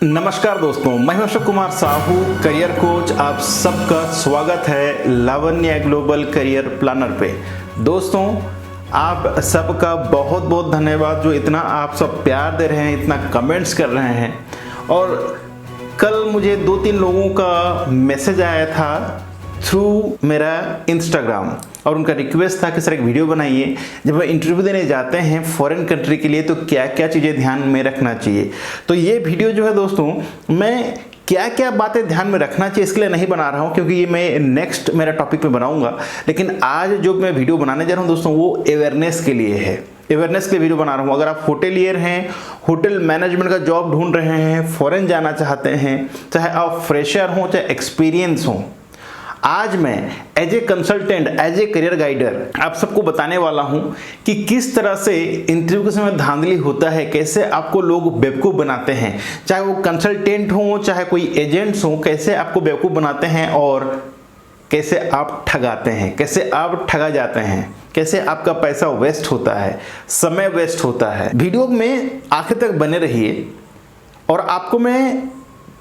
नमस्कार दोस्तों, मैं हूं अशोक कुमार साहू, करियर कोच। आप सबका स्वागत है लावण्य ग्लोबल करियर प्लानर पे। दोस्तों, आप सबका बहुत बहुत धन्यवाद जो इतना आप सब प्यार दे रहे हैं, इतना कमेंट्स कर रहे हैं। और कल मुझे 2-3 लोगों का मैसेज आया था थ्रू मेरा इंस्टाग्राम और उनका रिक्वेस्ट था कि सर एक वीडियो बनाइए, जब हम इंटरव्यू देने जाते हैं फॉरेन कंट्री के लिए तो क्या क्या चीज़ें ध्यान में रखना चाहिए। तो ये वीडियो जो है दोस्तों, मैं क्या क्या बातें ध्यान में रखना चाहिए इसके लिए नहीं बना रहा हूँ, क्योंकि ये मैं नेक्स्ट मेरा टॉपिक में बनाऊंगा। लेकिन आज जो मैं वीडियो बनाने जा रहा हूँ दोस्तों, वो अवेयरनेस के लिए है। अवेयरनेस के लिए वीडियो बना रहा हूँ। अगर आप होटेलियर हैं, होटल मैनेजमेंट का जॉब ढूंढ रहे हैं, फॉरेन जाना चाहते हैं, चाहे आप फ्रेशर हों चाहे एक्सपीरियंस हों, आज मैं as a consultant, as a career guider आप सबको बताने वाला हूं कि किस तरह से इंटरव्यू के समय धांधली होता है, कैसे आपको लोग बेवकूफ़ बनाते हैं, चाहे वो कंसल्टेंट हो चाहे कोई एजेंट्स हो, कैसे आपको बेवकूफ़ बनाते हैं और कैसे आप ठगाते हैं, कैसे आप ठगा जाते हैं, कैसे आपका पैसा वेस्ट होता है, समय वेस्ट होता है। वीडियो में आखिर तक बने रहिए और आपको मैं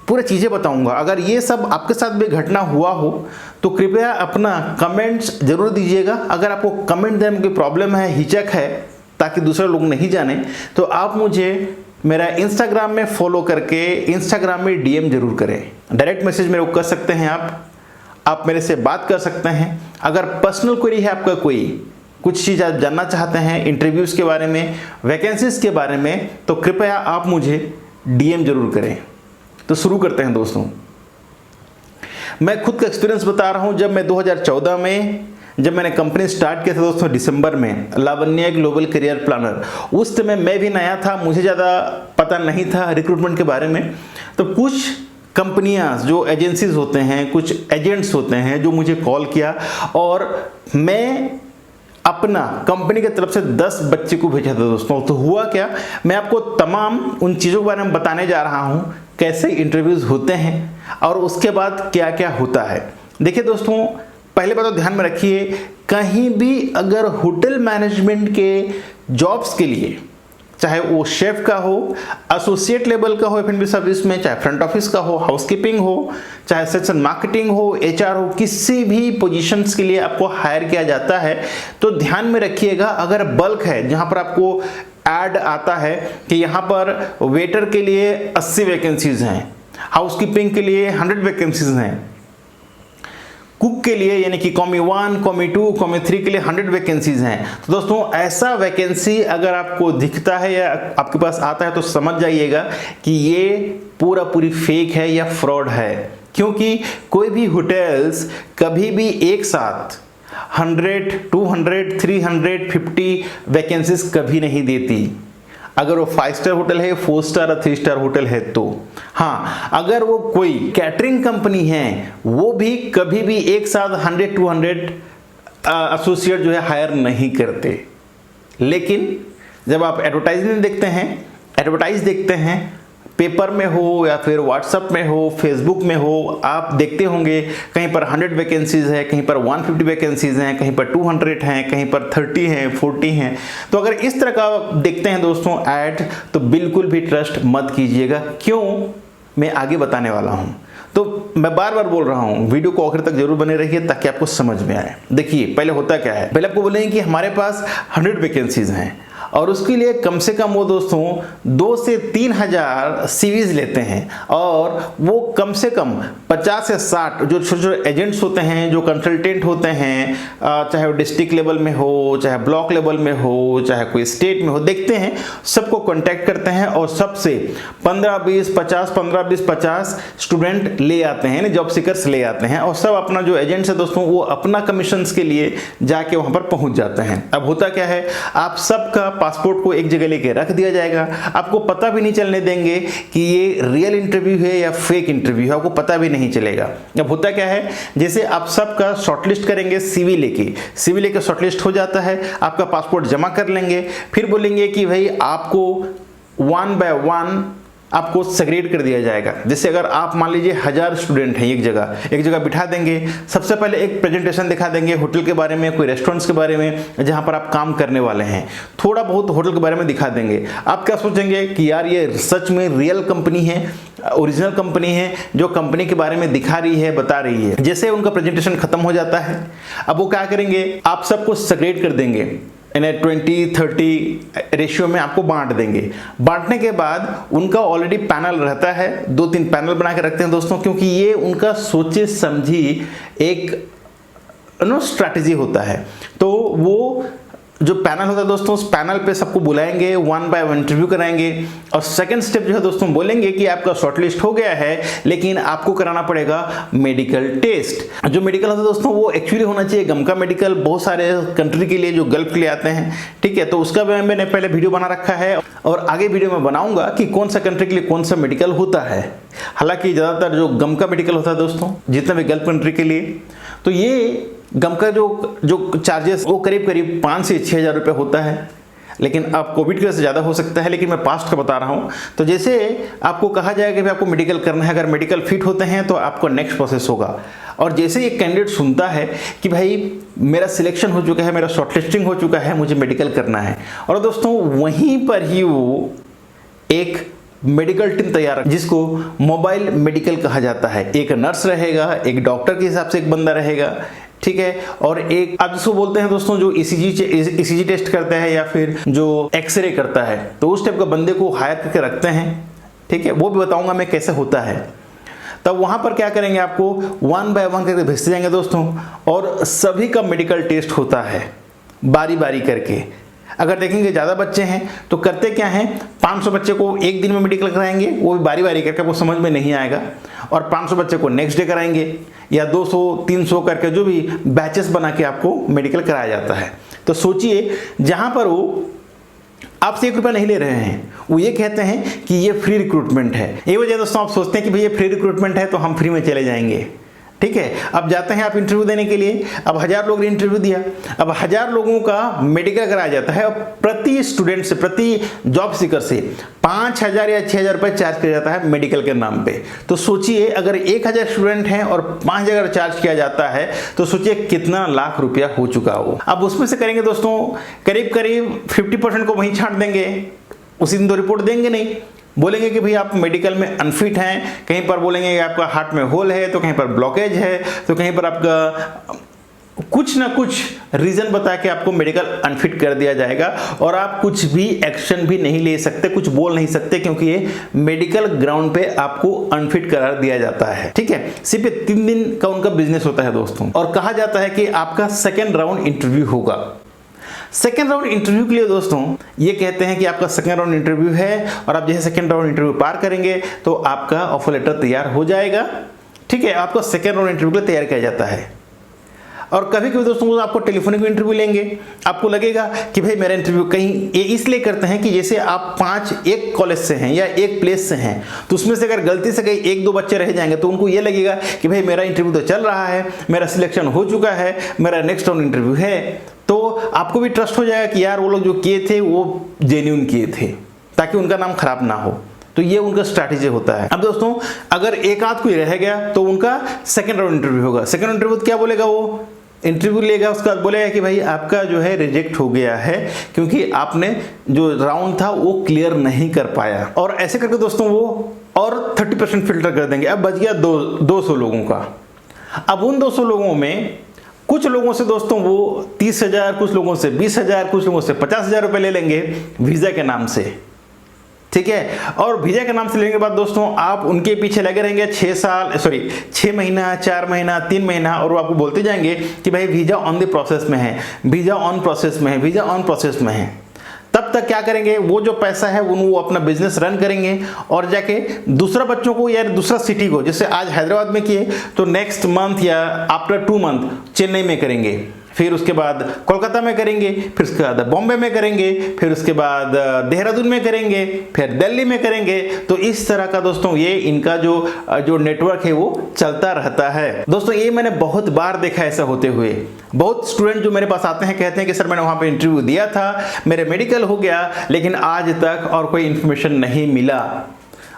पूरी चीज़ें बताऊंगा। अगर ये सब आपके साथ भी घटना हुआ हो तो कृपया अपना कमेंट्स जरूर दीजिएगा। अगर आपको कमेंट देने में कोई प्रॉब्लम है, हिचक है, ताकि दूसरे लोग नहीं जाने, तो आप मुझे मेरा इंस्टाग्राम में फॉलो करके इंस्टाग्राम में डीएम जरूर करें। डायरेक्ट मैसेज मेरे को कर सकते हैं, आप मेरे से बात कर सकते हैं। अगर पर्सनल क्वेरी है आपका, कोई कुछ चीज़ आप जानना चाहते हैं इंटरव्यूज़ के बारे में, वैकेंसीज़ के बारे में, तो कृपया आप मुझे डीएम जरूर करें। तो शुरू करते हैं दोस्तों। मैं खुद का एक्सपीरियंस बता रहा हूं। जब मैं 2014 में जब मैंने कंपनी स्टार्ट किया था दोस्तों, दिसंबर में, लावण्य ग्लोबल करियर प्लानर, उस समय मैं भी नया था, मुझे ज़्यादा पता नहीं था रिक्रूटमेंट के बारे में। तो कुछ कंपनियां, जो एजेंसीज होते हैं, कुछ एजेंट्स होते हैं, जो मुझे कॉल किया और मैं अपना कंपनी की तरफ से 10 बच्चे को भेजा था दोस्तों। तो हुआ क्या, मैं आपको तमाम उन चीज़ों के बारे में बताने जा रहा हूं, कैसे इंटरव्यूज़ होते हैं और उसके बाद क्या क्या होता है। देखिए दोस्तों, पहले बात तो ध्यान में रखिए, कहीं भी अगर होटल मैनेजमेंट के जॉब्स के लिए, चाहे वो शेफ का हो, एसोसिएट लेवल का हो एफ&बी सर्विस में, चाहे फ्रंट ऑफिस का हो, हाउसकीपिंग हो, चाहे सेक्शन मार्केटिंग हो, एचआर हो, किसी भी पोजीशंस के लिए आपको हायर किया जाता है, तो ध्यान में रखिएगा, अगर बल्क है, जहां पर आपको ऐड आता है कि यहाँ पर वेटर के लिए 80 वैकेंसीज हैं, हाउसकीपिंग के लिए 100 वैकेंसीज हैं, कुक के लिए यानी कि कॉमी 1, कॉमी 2, कॉमी 3 के लिए 100 वैकेंसीज हैं। तो दोस्तों, ऐसा वैकेंसी अगर आपको दिखता है या आपके पास आता है तो समझ जाइएगा कि ये पूरी फेक है या फ्रॉड है। क्योंकि कोई भी होटल्स कभी भी एक साथ 100, 200, 350 वैकेंसीज कभी नहीं देती। अगर वो 5 स्टार होटल है, 4 स्टार और 3 स्टार होटल है तो। हाँ, अगर वो कोई कैटरिंग कंपनी है, वो भी कभी भी एक साथ 100, 200 एसोसिएट जो है हायर नहीं करते। लेकिन जब आप एडवर्टाइजमेंट देखते हैं पेपर में हो या फिर व्हाट्सएप में हो, फेसबुक में हो, आप देखते होंगे कहीं पर 100 वैकेंसीज है, कहीं पर 150 वैकेंसीज हैं, कहीं पर 200 हैं, कहीं पर 30 हैं, 40 हैं। तो अगर इस तरह का देखते हैं दोस्तों ऐड, तो बिल्कुल भी ट्रस्ट मत कीजिएगा। क्यों, मैं आगे बताने वाला हूं। तो मैं बार बार बोल रहा हूं, वीडियो को आखिर तक जरूर बने रहिए ताकि आपको समझ में आए। देखिए, पहले होता क्या है, पहले आपको बोलेंगे कि हमारे पास 100 वैकेंसीज हैं और उसके लिए कम से कम वो दोस्तों 2 से 3 हज़ार सीवीज लेते हैं और वो कम से कम 50 से 60 जो छोटे छोटे एजेंट्स होते हैं, जो कंसल्टेंट होते हैं, चाहे वो डिस्ट्रिक्ट लेवल में हो, चाहे ब्लॉक लेवल में हो, चाहे कोई स्टेट में हो, देखते हैं, सबको कॉन्टैक्ट करते हैं और सबसे 15-20-50 स्टूडेंट ले आते हैं, जॉब सीकर्स ले आते हैं और सब अपना जो एजेंट्स है दोस्तों, वो अपना कमीशंस के लिए जाके वहाँ पर पहुँच जाते हैं। अब होता क्या है, आप सबका पासपोर्ट को एक जगह लेके रख दिया जाएगा, आपको पता भी नहीं चलने देंगे कि ये रियल इंटरव्यू है या फेक इंटरव्यू है, आपको पता भी नहीं चलेगा। अब होता क्या है, जैसे आप सबका शॉर्टलिस्ट करेंगे सीवी लेके शॉर्टलिस्ट हो जाता है, आपका पासपोर्ट जमा कर लेंगे, फिर बोलेंगे कि भाई आपको 1 by 1 आपको सेग्रीगेट कर दिया जाएगा। जैसे अगर आप मान लीजिए 1000 स्टूडेंट हैं एक जगह बिठा देंगे, सबसे पहले एक प्रेजेंटेशन दिखा देंगे होटल के बारे में, कोई रेस्टोरेंट्स के बारे में जहां पर आप काम करने वाले हैं, थोड़ा बहुत होटल के बारे में दिखा देंगे। आप क्या सोचेंगे कि यार ये सच में रियल कंपनी है, ओरिजिनल कंपनी है जो कंपनी के बारे में दिखा रही है, बता रही है। जैसे उनका प्रेजेंटेशन खत्म हो जाता है, अब वो क्या करेंगे, आप सबको सेग्रीगेट कर देंगे, इन्हें 20-30 रेशियो में आपको बांट देंगे। बांटने के बाद उनका ऑलरेडी पैनल रहता है, 2-3 पैनल बना के रखते हैं दोस्तों, क्योंकि ये उनका सोचे समझी एक स्ट्रैटेजी होता है। तो वो जो पैनल होता है दोस्तों, उस पैनल पे सबको बुलाएंगे, 1 बाय 1 इंटरव्यू कराएंगे, और सेकंड स्टेप जो है दोस्तों बोलेंगे कि आपका शॉर्टलिस्ट हो गया है, लेकिन आपको कराना पड़ेगा मेडिकल टेस्ट। जो मेडिकल होता है दोस्तों वो एक्चुअली होना चाहिए गम का मेडिकल, बहुत सारे कंट्री के लिए जो गल्फ के लिए आते हैं, ठीक है। तो उसका मैंने पहले वीडियो बना रखा है और आगे वीडियो में बनाऊंगा कि कौन सा कंट्री के लिए कौन सा मेडिकल होता है। हालांकि ज्यादातर जो गम का मेडिकल होता है दोस्तों, जितने भी गल्फ कंट्री के लिए, तो ये गम का जो चार्जेस वो करीब 5 से 6 हज़ार रुपये होता है। लेकिन अब कोविड की वजह से ज़्यादा हो सकता है, लेकिन मैं पास्ट का बता रहा हूँ। तो जैसे आपको कहा जाएगा कि आपको मेडिकल करना है, अगर मेडिकल फिट होते हैं तो आपको नेक्स्ट प्रोसेस होगा। और जैसे एक कैंडिडेट सुनता है कि भाई मेरा सिलेक्शन हो चुका है, मेरा शॉर्टलिस्टिंग हो चुका है, मुझे मेडिकल करना है, और दोस्तों वहीं पर ही वो एक मेडिकल टीम तैयार, जिसको मोबाइल मेडिकल कहा जाता है। एक नर्स रहेगा, एक डॉक्टर के हिसाब से एक बंदा रहेगा, ठीक है, और एक आप जिसको बोलते हैं दोस्तों जो ईसीजी टेस्ट करता है या फिर जो एक्सरे करता है, तो उस टाइप का बंदे को हायर करके रखते हैं, ठीक है। वो भी बताऊंगा मैं कैसे होता है। तब वहां पर क्या करेंगे, आपको 1 बाय 1 करके भेजते जाएंगे दोस्तों, और सभी का मेडिकल टेस्ट होता है बारी बारी करके। अगर देखेंगे ज़्यादा बच्चे हैं तो करते क्या हैं, 500 बच्चे को एक दिन में मेडिकल कराएंगे, वो भी बारी बारी करके, वो समझ में नहीं आएगा, और 500 बच्चे को नेक्स्ट डे कराएंगे, या 200-300 करके जो भी बैचेस बना के आपको मेडिकल कराया जाता है। तो सोचिए, जहाँ पर वो आपसे 1 रुपया नहीं ले रहे हैं, वो ये कहते हैं कि ये फ्री रिक्रूटमेंट है। ये वजह दोस्तों आप सोचते हैं कि भाई ये फ्री रिक्रूटमेंट है तो हम फ्री में चले जाएंगे, ठीक है। अब जाते हैं आप इंटरव्यू देने के लिए, अब 1000 लोगों ने इंटरव्यू दिया, अब 1000 लोगों का मेडिकल कराया जाता है, और प्रति स्टूडेंट से, प्रति जॉब सीकर से 5000 या 6000 रुपये चार्ज किया जाता है मेडिकल के नाम पे। तो सोचिए, अगर 1000 स्टूडेंट हैं और 5000 चार्ज किया जाता है, तो सोचिए कितना लाख रुपया हो चुका हो। अब उसमें से करेंगे दोस्तों करीब 50% को वहीं छांट देंगे, उसी दिन तो रिपोर्ट देंगे नहीं, बोलेंगे कि भाई आप मेडिकल में अनफिट हैं, कहीं पर बोलेंगे कि आपका हार्ट में होल है, तो कहीं पर ब्लॉकेज है, तो कहीं पर आपका कुछ ना कुछ रीजन बता के आपको मेडिकल अनफिट कर दिया जाएगा, और आप कुछ भी एक्शन भी नहीं ले सकते, कुछ बोल नहीं सकते, क्योंकि ये मेडिकल ग्राउंड पे आपको अनफिट करार दिया जाता है, ठीक है। सिर्फ 3 दिन का उनका बिजनेस होता है दोस्तों, और कहा जाता है कि आपका सेकेंड राउंड इंटरव्यू होगा। सेकेंड राउंड इंटरव्यू के लिए दोस्तों ये कहते हैं कि आपका सेकेंड राउंड इंटरव्यू है, और आप जैसे सेकेंड राउंड इंटरव्यू पार करेंगे तो आपका ऑफर लेटर तैयार हो जाएगा, ठीक है। आपको सेकेंड राउंड इंटरव्यू के लिए तैयार किया जाता है। और कभी कभी दोस्तों आपको टेलीफोनिक इंटरव्यू लेंगे, आपको लगेगा कि भाई मेरा इंटरव्यू कहीं, ये इसलिए करते हैं कि जैसे आप 5 एक कॉलेज से हैं या एक प्लेस से हैं, तो उसमें से अगर गलती से कहीं 1-2 बच्चे रह जाएंगे तो उनको ये लगेगा कि भाई मेरा इंटरव्यू तो चल रहा है, मेरा सिलेक्शन हो चुका है, मेरा नेक्स्ट राउंड इंटरव्यू है, तो आपको भी ट्रस्ट हो जाएगा कि यार वो लोग जो किए थे वो जेन्युइन किए थे, ताकि उनका नाम खराब ना हो। तो ये उनका स्ट्रैटेजी होता है। अब दोस्तों अगर एक आध कोई रह गया तो उनका सेकेंड राउंड इंटरव्यू होगा। सेकेंड इंटरव्यू क्या बोलेगा, वो इंटरव्यू लेगा, उसका बोलेगा कि भाई आपका जो है रिजेक्ट हो गया है, क्योंकि आपने जो राउंड था वो क्लियर नहीं कर पाया। और ऐसे करके दोस्तों वो और 30% फिल्टर कर देंगे। अब बच गया 200 लोगों का। अब उन 200 लोगों में कुछ लोगों से दोस्तों वो 30,000, कुछ लोगों से 20,000, कुछ लोगों से 50,000 रुपए ले लेंगे वीजा के नाम से, ठीक है। और वीजा के नाम से लेने के बाद दोस्तों आप उनके पीछे लगे रहेंगे 6 महीना, 4 महीना, 3 महीना, और वो आपको बोलते जाएंगे कि भाई वीजा ऑन द प्रोसेस में है, वीजा ऑन प्रोसेस में है, वीजा ऑन प्रोसेस में है। तब तक क्या करेंगे, वो जो पैसा है वो अपना बिजनेस रन करेंगे, और जाके दूसरा बच्चों को या दूसरा सिटी को, जैसे आज हैदराबाद में किए तो नेक्स्ट मंथ या आफ्टर 2 मंथ चेन्नई में करेंगे, फिर उसके बाद कोलकाता में करेंगे, फिर उसके बाद बॉम्बे में करेंगे, फिर उसके बाद देहरादून में करेंगे, फिर दिल्ली में करेंगे। तो इस तरह का दोस्तों ये इनका जो नेटवर्क है वो चलता रहता है। दोस्तों ये मैंने बहुत बार देखा ऐसा होते हुए। बहुत स्टूडेंट जो मेरे पास आते हैं कहते हैं कि सर मैंने वहाँ पे इंटरव्यू दिया था, मेरे मेडिकल हो गया, लेकिन आज तक और कोई इन्फॉर्मेशन नहीं मिला।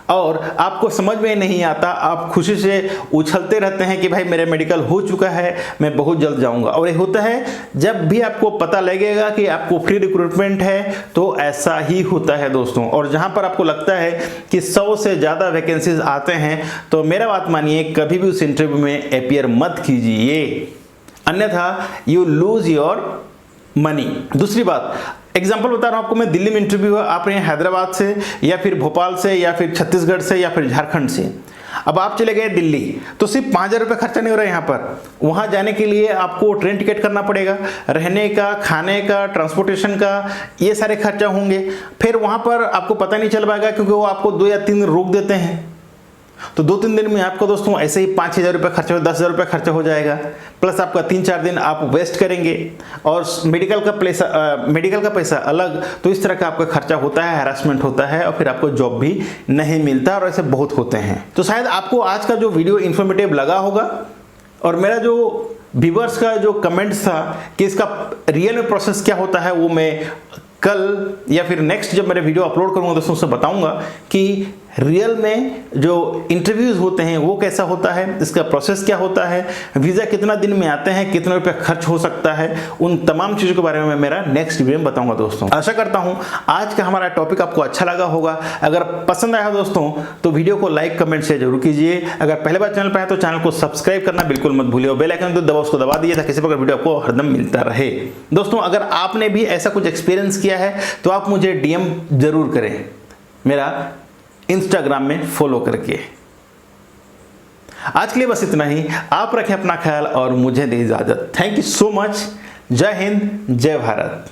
और आपको समझ में नहीं आता, आप खुशी से उछलते रहते हैं कि भाई मेरा मेडिकल हो चुका है, मैं बहुत जल्द जाऊंगा। और ये होता है जब भी आपको पता लगेगा कि आपको फ्री रिक्रूटमेंट है तो ऐसा ही होता है दोस्तों। और जहां पर आपको लगता है कि 100 से ज़्यादा वैकेंसीज आते हैं तो मेरा बात मानिए, कभी भी उस इंटरव्यू में अपीयर मत कीजिए, अन्यथा यू लूज योर मनी। दूसरी बात, एग्जाम्पल बता रहा हूं आपको मैं, दिल्ली में इंटरव्यू है, आप रहे हैं हैदराबाद से या फिर भोपाल से या फिर छत्तीसगढ़ से या फिर झारखंड से। अब आप चले गए दिल्ली तो सिर्फ 5,000 रुपये खर्चा नहीं हो रहा है यहाँ पर, वहाँ जाने के लिए आपको ट्रेन टिकट करना पड़ेगा, रहने का, खाने का, ट्रांसपोर्टेशन का, ये सारे खर्चा होंगे। फिर वहाँ पर आपको पता नहीं चल पाएगा क्योंकि वो आपको 2 या 3 दिन रोक देते हैं, तो 2-3 दिन में आपको दोस्तों ऐसे ही 5,000 रुपये खर्चा, 10,000 रुपये खर्चा हो जाएगा, प्लस आपका 3-4 दिन आप वेस्ट करेंगे और मेडिकल का पैसा अलग। तो इस तरह का आपका खर्चा होता है, हैरेसमेंट होता है और फिर आपको जॉब भी नहीं मिलता, और ऐसे बहुत होते हैं। तो शायद आपको आज का जो वीडियो इन्फॉर्मेटिव लगा होगा, और मेरा जो व्यूअर्स का जो कमेंट्स था कि इसका रियल में प्रोसेस क्या होता है, वो मैं कल या फिर नेक्स्ट जब मेरे वीडियो अपलोड करूंगा दोस्तों से बताऊंगा कि रियल में जो इंटरव्यूज होते हैं वो कैसा होता है, इसका प्रोसेस क्या होता है, वीज़ा कितना दिन में आते हैं, कितने रुपये खर्च हो सकता है, उन तमाम चीज़ों के बारे में मैं मेरा नेक्स्ट वीडियो में बताऊंगा दोस्तों। आशा करता हूं आज का हमारा टॉपिक आपको अच्छा लगा होगा। अगर पसंद आया दोस्तों तो वीडियो को लाइक कमेंट शेयर जरूर कीजिए। अगर पहले बार चैनल पर है तो चैनल को सब्सक्राइब करना बिल्कुल मत भूलिए, बेल आइकन तो दबाओ, उसको दबा दीजिए ताकि किसी प्रकार वीडियो आपको हरदम मिलता रहे। दोस्तों अगर आपने भी ऐसा कुछ एक्सपीरियंस किया है तो आप मुझे DM जरूर करें, मेरा इंस्टाग्राम में फॉलो करके। आज के लिए बस इतना ही, आप रखें अपना ख्याल और मुझे दें इजाजत। Thank you so much. जय हिंद, जय भारत।